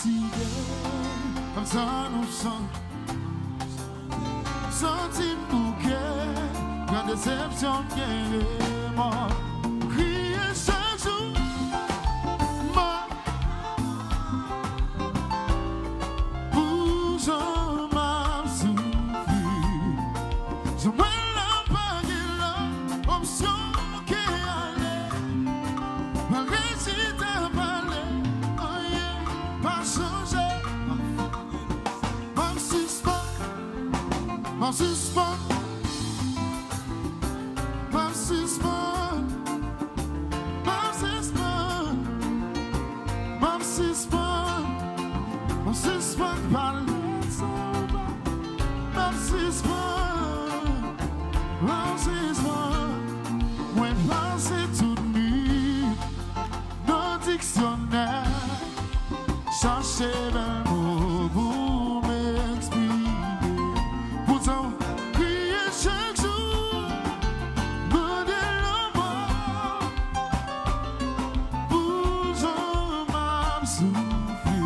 Comme ça nous sommes senti bouquet, quand déception vient les morts. Crier chaque jour, mort, pour j'en m'a souffri. Je me l'ai pas dit là, option qui allait, malgré si t'as parlé, oh yeah, pas changé. Mam suspend, mam suspend, mam suspend, mam suspend, mam suspend par le sabbat, mam suspend, mam suspend. Moi pensez toute nuit dans le dictionnaire, chercher un mot pour m'exprimer. Crier chaque jour, demander la mort, pour j'en m'a soufflé.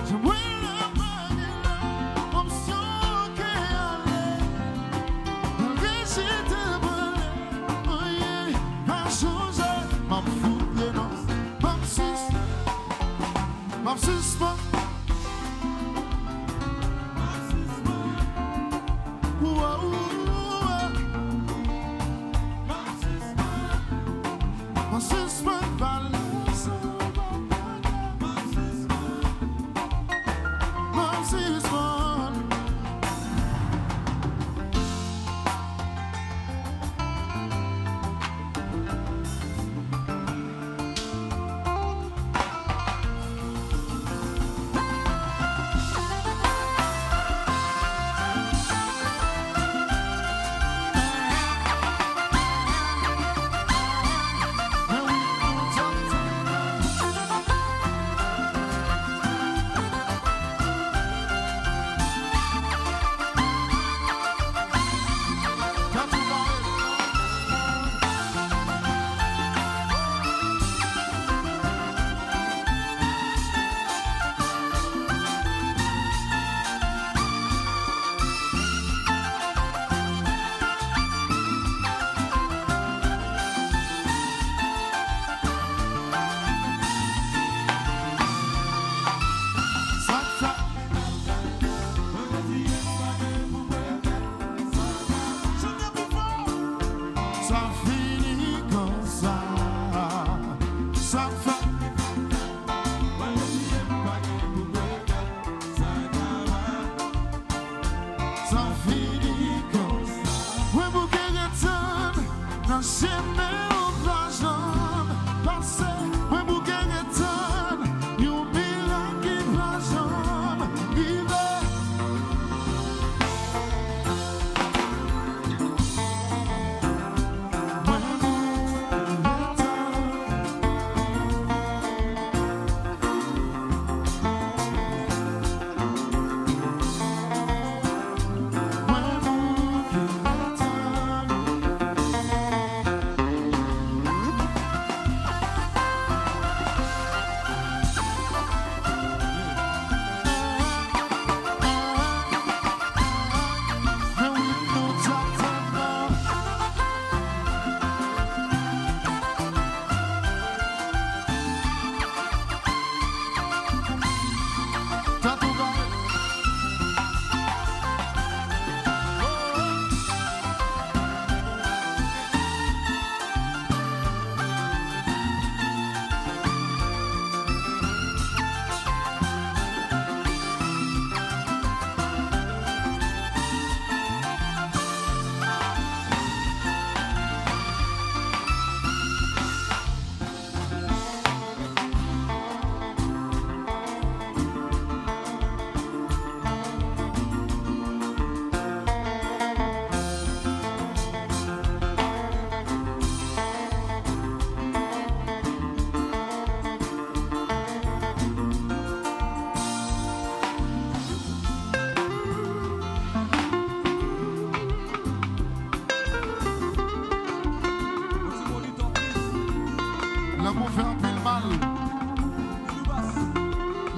Je vois la bague, option qui allait, malgré j'ai te volé, oh yeah, pas changé, m'a foutu non, m'a suspend. Hey!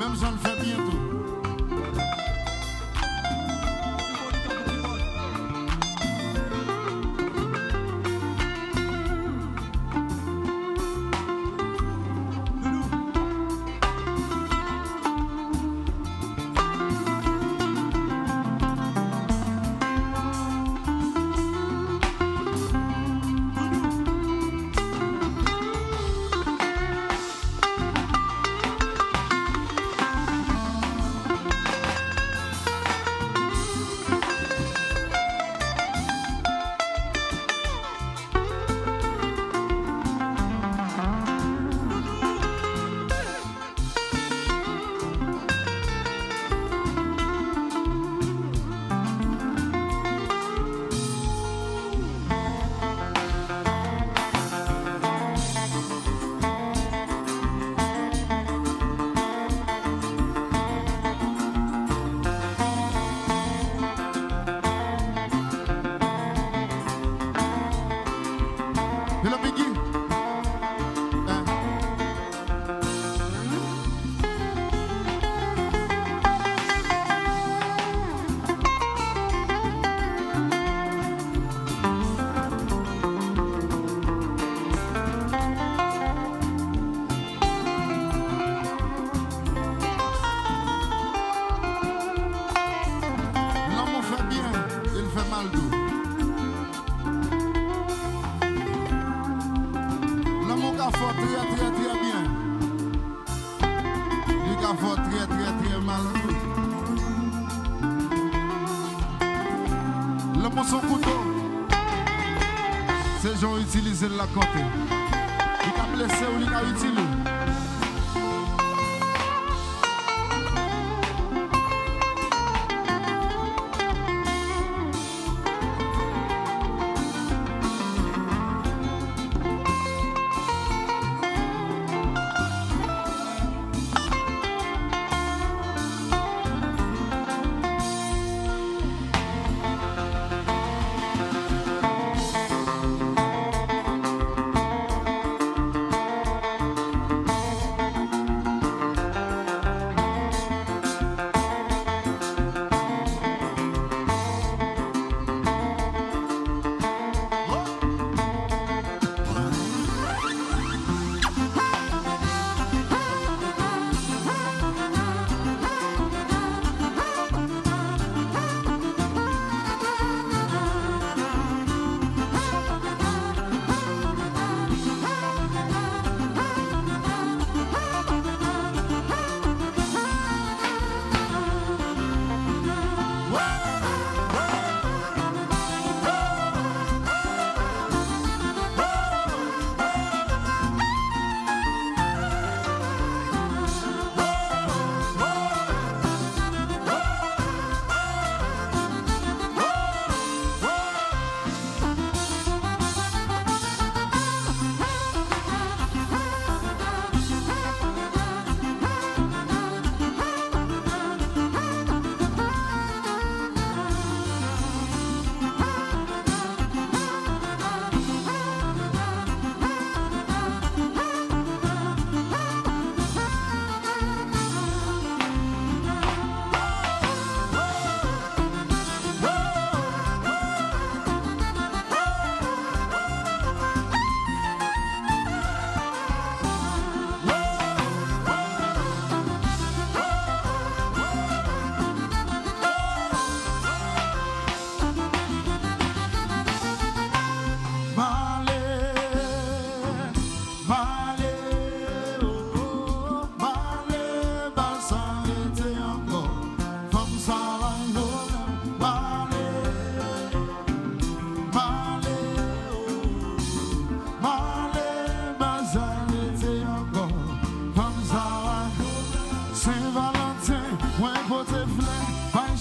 Même j'en le fais bientôt. Son couteau, ces gens utilisent la côté. Il a blessé ou il a utilisé.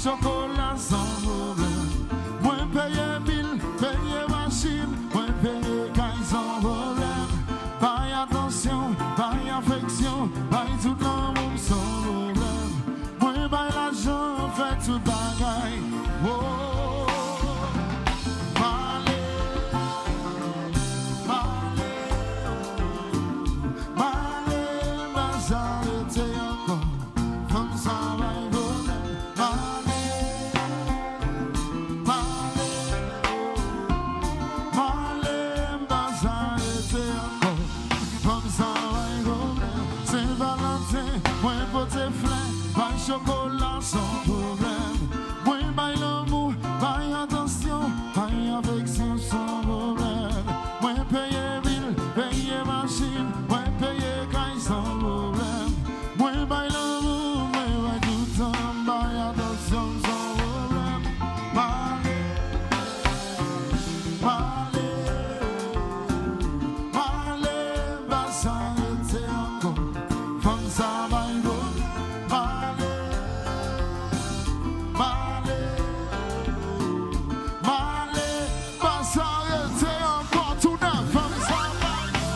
chocolat sans problème. Moi paye mille, paye machine, moi paye caille sans problème. Paye attention, paye affection, paye tout l'amour sans problème. Moi paye l'argent, fait tout bagaille. Oh, Malé, Malé, Malé, m'a arrêté encore. Moi pote flan, pas chocolat sans problème. Moi bail l'amour, bail attention, bail affection sans problème. Moi paye ville, paye machine, moi paye caille sans problème. Moi bail l'amour, moi bail tout temps, bail attention sans problème. Malé, malé, malé, va s'arrêter encore. Comme ça va y go. Malé, malé, malé, va s'arrêter encore tout neuf. Comme ça va y go.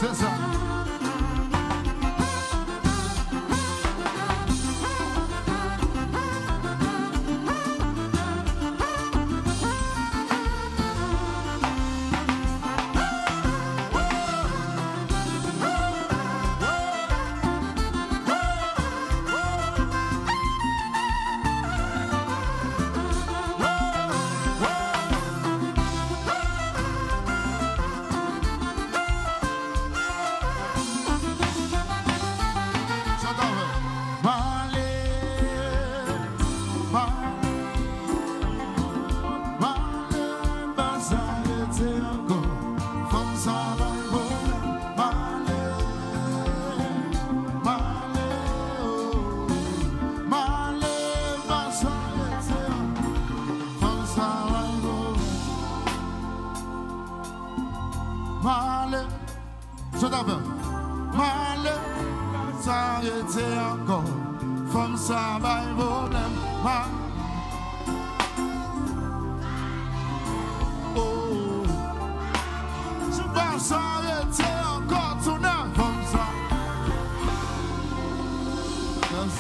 C'est ça. Malé, je t'appelle. Malé, s'arrêter encore. Comme ça, va y problème. Oh, je vais s'arrêter encore tout neuf. Comme ça. Yes.